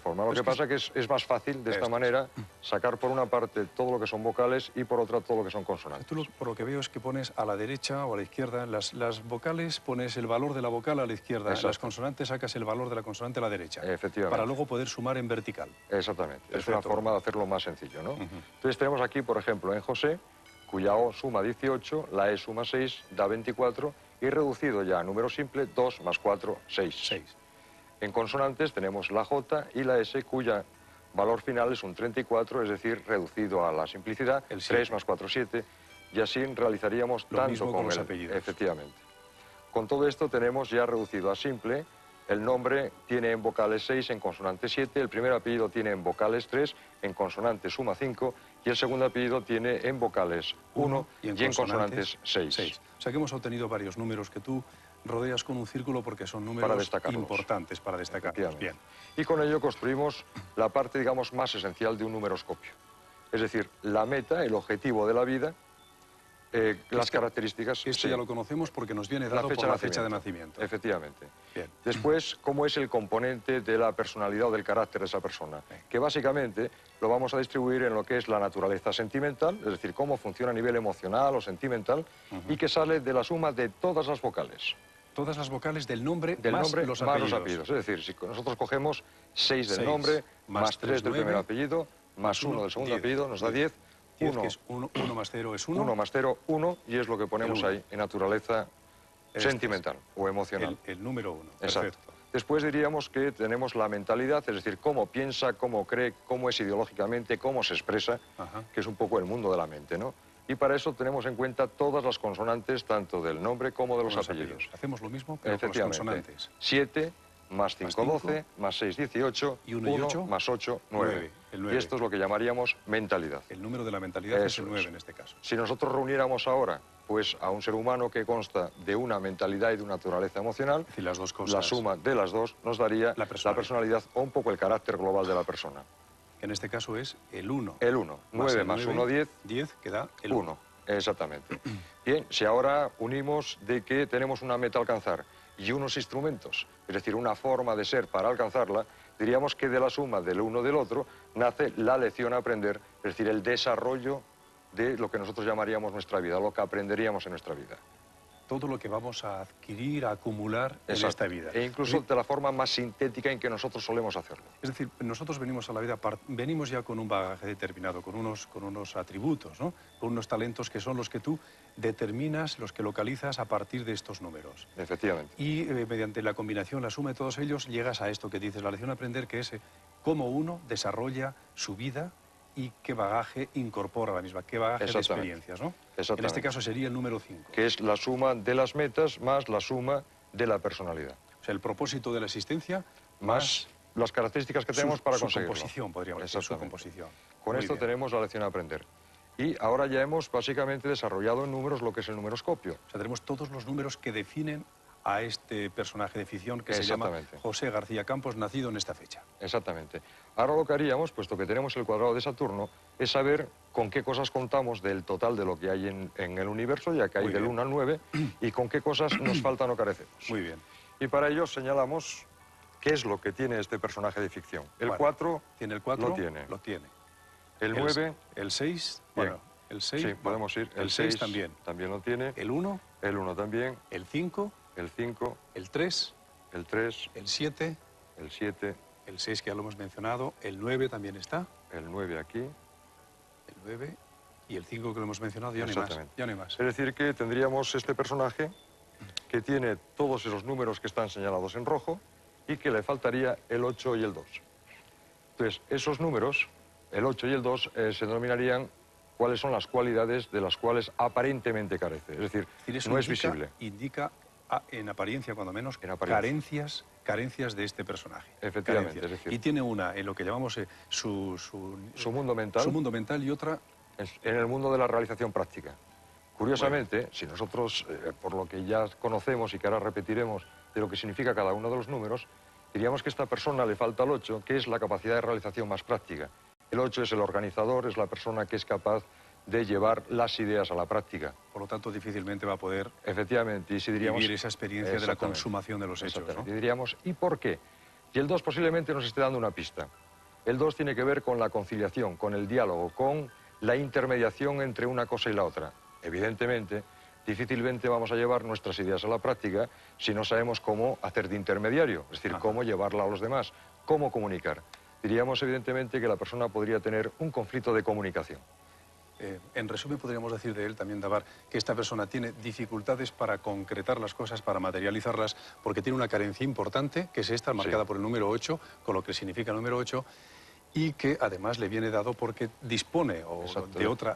Lo que pasa es que es más fácil de esta manera sacar por una parte todo lo que son vocales y por otra todo lo que son consonantes. Tú por lo que veo es que pones a la derecha o a la izquierda, las vocales pones el valor de la vocal a la izquierda, Exacto. las consonantes sacas el valor de la consonante a la derecha. Efectivamente. Para luego poder sumar en vertical. Exactamente. Perfecto. Es una forma de hacerlo más sencillo, ¿no? Entonces tenemos aquí, por ejemplo, en José, cuya O suma 18, la E suma 6, da 24, y reducido ya a número simple, 2 más 4, 6. En consonantes tenemos la J y la S, cuya valor final es un 34, es decir, reducido a la simplicidad, 3 más 4, 7, y así realizaríamos lo tanto mismo con los el... apellidos. Efectivamente. Con todo esto tenemos ya reducido a simple. El nombre tiene en vocales 6, en consonantes 7, el primer apellido tiene en vocales 3, en consonantes suma 5, y el segundo apellido tiene en vocales 1 y en consonantes 6. O sea que hemos obtenido varios números que tú rodeas con un círculo porque son números importantes para destacarlos. Bien. Y con ello construimos la parte, digamos, más esencial de un numeroscopio. Es decir, la meta, el objetivo de la vida, las características... Esto ya lo conocemos porque nos viene dado por la fecha de nacimiento. Efectivamente. Bien. Después, cómo es el componente de la personalidad o del carácter de esa persona, que básicamente lo vamos a distribuir en lo que es la naturaleza sentimental, es decir, cómo funciona a nivel emocional o sentimental, y que sale de la suma de todas las vocales. Todas las vocales del nombre más los apellidos. Es decir, si nosotros cogemos 6 del nombre, más 3 del primer apellido, más 1 del segundo apellido, nos da 10. 1 más 0 es 1. 1 más 0, 1, y es lo que ponemos ahí, en naturaleza sentimental o emocional. El número 1, exacto. Perfecto. Después diríamos que tenemos la mentalidad, es decir, cómo piensa, cómo cree, cómo es ideológicamente, cómo se expresa, que es un poco el mundo de la mente, ¿no? Y para eso tenemos en cuenta todas las consonantes, tanto del nombre como de los apellidos. Hacemos lo mismo, pero con las consonantes. 7 más 5, 12, más 6, 18, y 1 y 8, más 8, 9. El 9. Y esto es lo que llamaríamos mentalidad. El número de la mentalidad es el 9 en este caso. Si nosotros reuniéramos ahora pues, a un ser humano que consta de una mentalidad y de una naturaleza emocional, es decir, las dos cosas, la suma de las dos nos daría la personalidad o un poco el carácter global de la persona. Que en este caso es el 1. El 1. 9 más 1, 10. 10 que da el 1. Exactamente. Bien, si ahora unimos de que tenemos una meta a alcanzar y unos instrumentos, es decir, una forma de ser para alcanzarla, diríamos que de la suma del uno del otro nace la lección a aprender, es decir, el desarrollo de lo que nosotros llamaríamos nuestra vida, lo que aprenderíamos en nuestra vida. Todo lo que vamos a adquirir, a acumular en esta vida. E incluso de la forma más sintética en que nosotros solemos hacerlo. Es decir, nosotros venimos a la vida, venimos ya con un bagaje determinado, con unos atributos, ¿no? Con unos talentos que son los que tú determinas, los que localizas a partir de estos números. Efectivamente. Y mediante la combinación, la suma de todos ellos, llegas a esto que dices, la lección a aprender, que es cómo uno desarrolla su vida y qué bagaje incorpora la misma, qué bagaje de experiencias, ¿no? En este caso sería el número 5. Que es la suma de las metas más la suma de la personalidad. O sea, el propósito de la existencia más las características que tenemos para conseguirlo. Su composición, podríamos decir, su composición. Con esto tenemos la lección a aprender. Y ahora ya hemos básicamente desarrollado en números lo que es el numeroscopio. O sea, tenemos todos los números que definen a este personaje de ficción que se llama José García Campos, nacido en esta fecha. Exactamente. Ahora lo que haríamos, puesto que tenemos el cuadrado de Saturno, es saber con qué cosas contamos del total de lo que hay en el universo, ya que hay del 1 al 9, y con qué cosas nos faltan o carecemos. Muy bien. Y para ello señalamos qué es lo que tiene este personaje de ficción. El 4 ¿tiene el 4? Lo tiene. El 9... El 6, bueno, el 6... Sí, podemos ir. El 6 también. También lo tiene. El 1. El 1 también. El 5. El 5. El 3. El 3. El 7. El 7. El 6 que ya lo hemos mencionado. El 9 también está. El 9 aquí. El 9. Y el 5 que lo hemos mencionado, ya no hay más. Ya no hay más. Es decir, que tendríamos este personaje que tiene todos esos números que están señalados en rojo y que le faltaría el 8 y el 2. Entonces, esos números, el 8 y el 2, se denominarían cuáles son las cualidades de las cuales aparentemente carece. Es decir, no es visible. Indica, en apariencia cuando menos, carencias de este personaje. Efectivamente. Es decir, y tiene una, en lo que llamamos su mundo mental. Su mundo mental y otra... En el mundo de la realización práctica. Curiosamente, si nosotros, por lo que ya conocemos y que ahora repetiremos de lo que significa cada uno de los números, diríamos que a esta persona le falta el 8, que es la capacidad de realización más práctica. El 8 es el organizador, es la persona que es capaz de llevar las ideas a la práctica. Por lo tanto, difícilmente va a poder efectivamente, y si diríamos, vivir esa experiencia de la consumación de los hechos, ¿no? Y diríamos, ¿y por qué? Y el 2 posiblemente nos esté dando una pista. El 2 tiene que ver con la conciliación, con el diálogo, con la intermediación entre una cosa y la otra. Evidentemente, difícilmente vamos a llevar nuestras ideas a la práctica si no sabemos cómo hacer de intermediario, es decir, cómo llevarla a los demás, cómo comunicar. Diríamos, evidentemente, que la persona podría tener un conflicto de comunicación. En resumen, podríamos decir de él también, Dabar, que esta persona tiene dificultades para concretar las cosas, para materializarlas, porque tiene una carencia importante, que es esta, marcada por el número 8, con lo que significa el número 8, y que además le viene dado porque dispone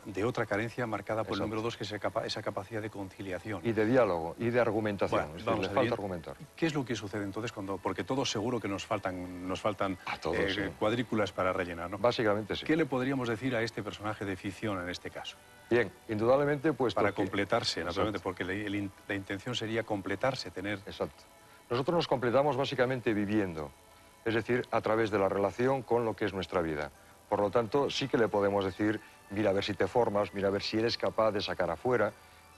de otra carencia marcada por el número 2, que es esa capacidad de conciliación. Y de diálogo, y de argumentación, Bueno, es decir, le falta argumentar. ¿Qué es lo que sucede entonces cuando, porque todos seguro que nos faltan cuadrículas para rellenar, ¿no? Básicamente sí. ¿Qué le podríamos decir a este personaje de ficción en este caso? Bien, indudablemente pues... Para completarse, naturalmente, porque la intención sería completarse, tener... Exacto. Nosotros nos completamos básicamente viviendo. Es decir, a través de la relación con lo que es nuestra vida. Por lo tanto, sí que le podemos decir, mira a ver si te formas, mira a ver si eres capaz de sacar afuera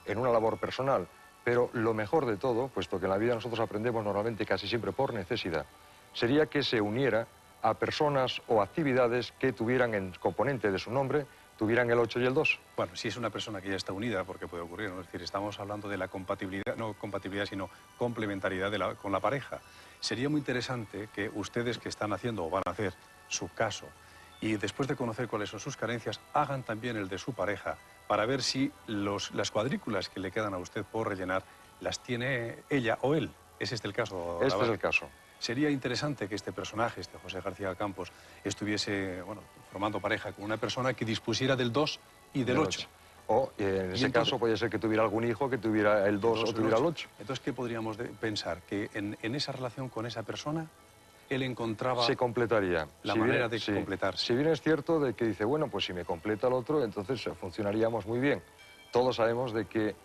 en una labor personal. Pero lo mejor de todo, puesto que en la vida nosotros aprendemos normalmente casi siempre por necesidad, sería que se uniera a personas o actividades que tuvieran en componente de su nombre, tuvieran el 8 y el 2. Bueno, si es una persona que ya está unida, porque puede ocurrir, ¿no? Es decir, estamos hablando de la compatibilidad, no compatibilidad, sino complementariedad con la pareja. Sería muy interesante que ustedes que están haciendo o van a hacer su caso y después de conocer cuáles son sus carencias, hagan también el de su pareja para ver si las cuadrículas que le quedan a usted por rellenar las tiene ella o él. ¿Es este el caso? Este es el caso. Sería interesante que este personaje, este José García Campos, estuviese formando pareja con una persona que dispusiera del 2 y del 8. O en ese caso puede ser que tuviera algún hijo que tuviera el 2 o tuviera el 8. Entonces, ¿qué podríamos pensar? Que en esa relación con esa persona, él encontraba... Se completaría. La manera de completarse. Si bien es cierto de que dice, bueno, pues si me completa el otro, entonces funcionaríamos muy bien. Todos sabemos de que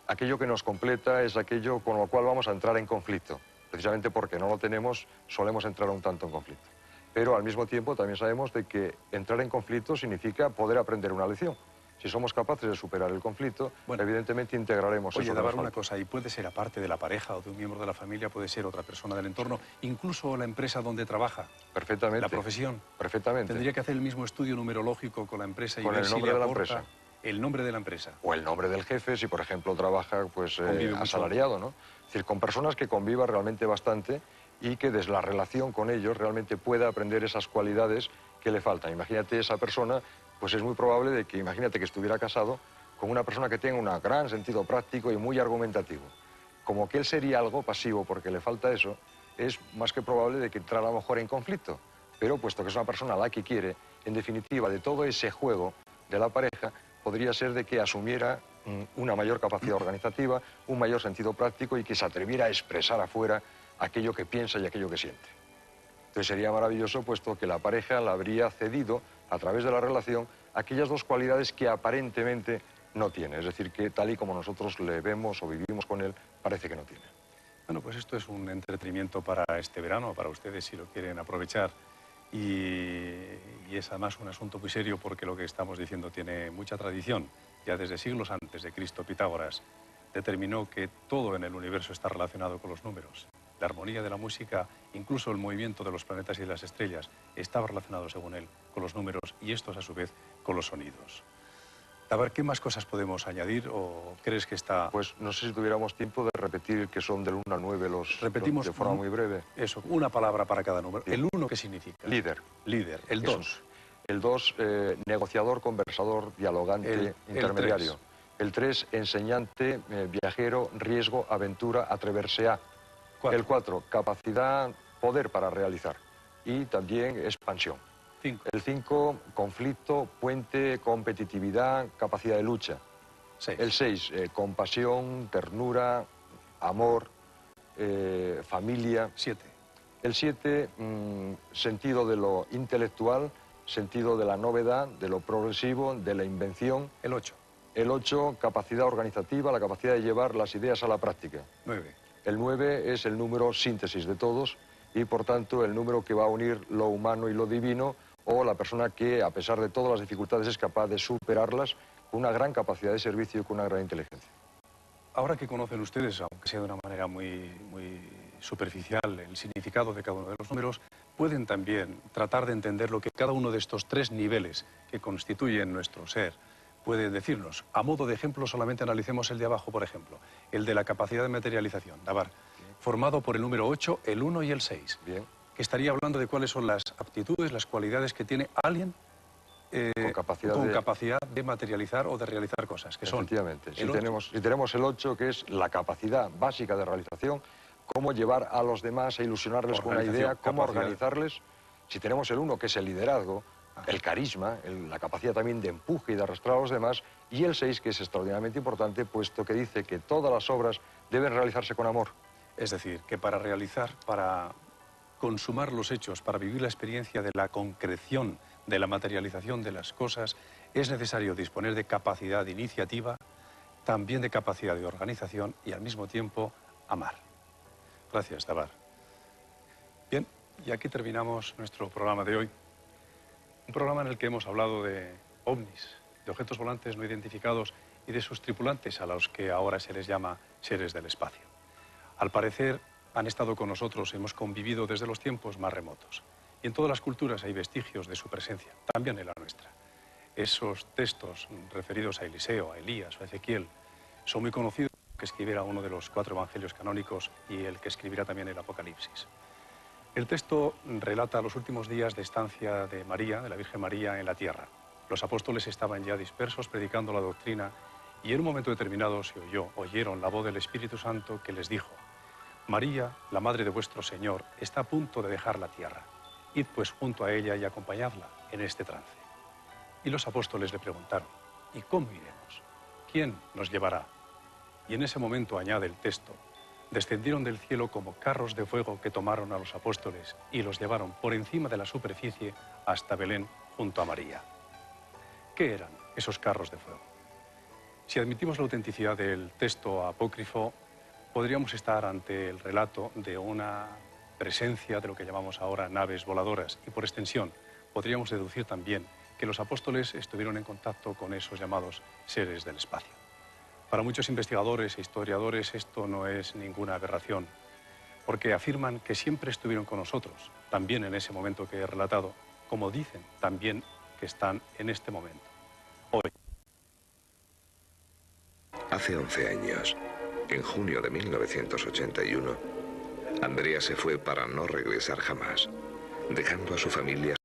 aquello que nos completa es aquello con lo cual vamos a entrar en conflicto. Precisamente porque no lo tenemos, solemos entrar un tanto en conflicto. Pero al mismo tiempo también sabemos de que entrar en conflicto significa poder aprender una lección. Si somos capaces de superar el conflicto, evidentemente integraremos eso. Oye, Dabar, una cosa, y puede ser aparte de la pareja o de un miembro de la familia, puede ser otra persona del entorno, incluso la empresa donde trabaja. Perfectamente. La profesión. Perfectamente. Tendría que hacer el mismo estudio numerológico con la empresa y con ver el si nombre le de la aporta empresa. El nombre de la empresa. O el nombre del jefe, si por ejemplo trabaja pues asalariado, ¿no? Es decir, con personas que conviva realmente bastante y que desde la relación con ellos realmente pueda aprender esas cualidades que le faltan. Imagínate esa persona, pues es muy probable de que, imagínate que estuviera casado con una persona que tenga un gran sentido práctico y muy argumentativo. Como que él sería algo pasivo porque le falta eso, es más que probable de que entrara a lo mejor en conflicto. Pero puesto que es una persona a la que quiere, en definitiva, de todo ese juego de la pareja, podría ser de que asumiera una mayor capacidad organizativa, un mayor sentido práctico y que se atreviera a expresar afuera aquello que piensa y aquello que siente. Entonces sería maravilloso puesto que la pareja le habría cedido, a través de la relación, aquellas dos cualidades que aparentemente no tiene. Es decir, que tal y como nosotros le vemos o vivimos con él, parece que no tiene. Bueno, pues esto es un entretenimiento para este verano, para ustedes si lo quieren aprovechar. Y es además un asunto muy serio porque lo que estamos diciendo tiene mucha tradición. Ya desde siglos antes de Cristo, Pitágoras determinó que todo en el universo está relacionado con los números. La armonía de la música, incluso el movimiento de los planetas y de las estrellas, estaba relacionado, según él, con los números y estos, a su vez, con los sonidos. A ver, ¿qué más cosas podemos añadir o crees que está...? Pues no sé si tuviéramos tiempo de repetir que son del 1 al 9 Repetimos de forma muy breve. Eso, una palabra para cada número. Bien. ¿El 1 qué significa? Líder. Líder. El 2. El 2, negociador, conversador, dialogante, intermediario. El 3, enseñante, viajero, riesgo, aventura, atreverse a. El 4, capacidad, poder para realizar. Y también expansión. 5. El 5, conflicto, puente, competitividad, capacidad de lucha. 6. El 6, compasión, ternura, amor, familia. 7. El 7, sentido de lo intelectual, sentido de la novedad, de lo progresivo, de la invención. El 8. El 8, capacidad organizativa, la capacidad de llevar las ideas a la práctica. 9. El 9 es el número síntesis de todos y, por tanto, el número que va a unir lo humano y lo divino, o la persona que, a pesar de todas las dificultades, es capaz de superarlas con una gran capacidad de servicio y con una gran inteligencia. Ahora que conocen ustedes, aunque sea de una manera muy superficial el significado de cada uno de los números, pueden también tratar de entender lo que cada uno de estos tres niveles que constituyen nuestro ser puede decirnos. A modo de ejemplo, solamente analicemos el de abajo, por ejemplo, el de la capacidad de materialización. Dabar, formado por el número 8, el 1 y el 6. Bien. Que estaría hablando de cuáles son las aptitudes, las cualidades que tiene alguien con capacidad de materializar o de realizar cosas. Que efectivamente. Si tenemos el 8, que es la capacidad básica de realización, cómo llevar a los demás a ilusionarles con una idea, cómo organizarles. Si tenemos el 1, que es el liderazgo, el carisma, la capacidad también de empuje y de arrastrar a los demás, y el 6, que es extraordinariamente importante, puesto que dice que todas las obras deben realizarse con amor. Es decir, que para realizar, para consumar los hechos, para vivir la experiencia de la concreción, de la materialización de las cosas, es necesario disponer de capacidad de iniciativa, también de capacidad de organización y al mismo tiempo amar. Gracias, Dabar. Bien, y aquí terminamos nuestro programa de hoy. Un programa en el que hemos hablado de ovnis, de objetos volantes no identificados y de sus tripulantes, a los que ahora se les llama seres del espacio. Al parecer, han estado con nosotros, hemos convivido desde los tiempos más remotos. Y en todas las culturas hay vestigios de su presencia, también en la nuestra. Esos textos referidos a Eliseo, a Elías o a Ezequiel son muy conocidos, que escribiera uno de los 4 evangelios canónicos y el que escribirá también el Apocalipsis. El texto relata los últimos días de estancia de María, de la Virgen María, en la tierra. Los apóstoles estaban ya dispersos predicando la doctrina y en un momento determinado oyeron la voz del Espíritu Santo que les dijo: María, la madre de vuestro Señor, está a punto de dejar la tierra. Id pues junto a ella y acompañadla en este trance. Y los apóstoles le preguntaron: ¿y cómo iremos? ¿Quién nos llevará? Y en ese momento, añade el texto, descendieron del cielo como carros de fuego que tomaron a los apóstoles y los llevaron por encima de la superficie hasta Belén junto a María. ¿Qué eran esos carros de fuego? Si admitimos la autenticidad del texto apócrifo, podríamos estar ante el relato de una presencia de lo que llamamos ahora naves voladoras y, por extensión, podríamos deducir también que los apóstoles estuvieron en contacto con esos llamados seres del espacio. Para muchos investigadores e historiadores esto no es ninguna aberración, porque afirman que siempre estuvieron con nosotros, también en ese momento que he relatado, como dicen también que están en este momento, hoy. Hace 11 años, en junio de 1981, Andrea se fue para no regresar jamás, dejando a su familia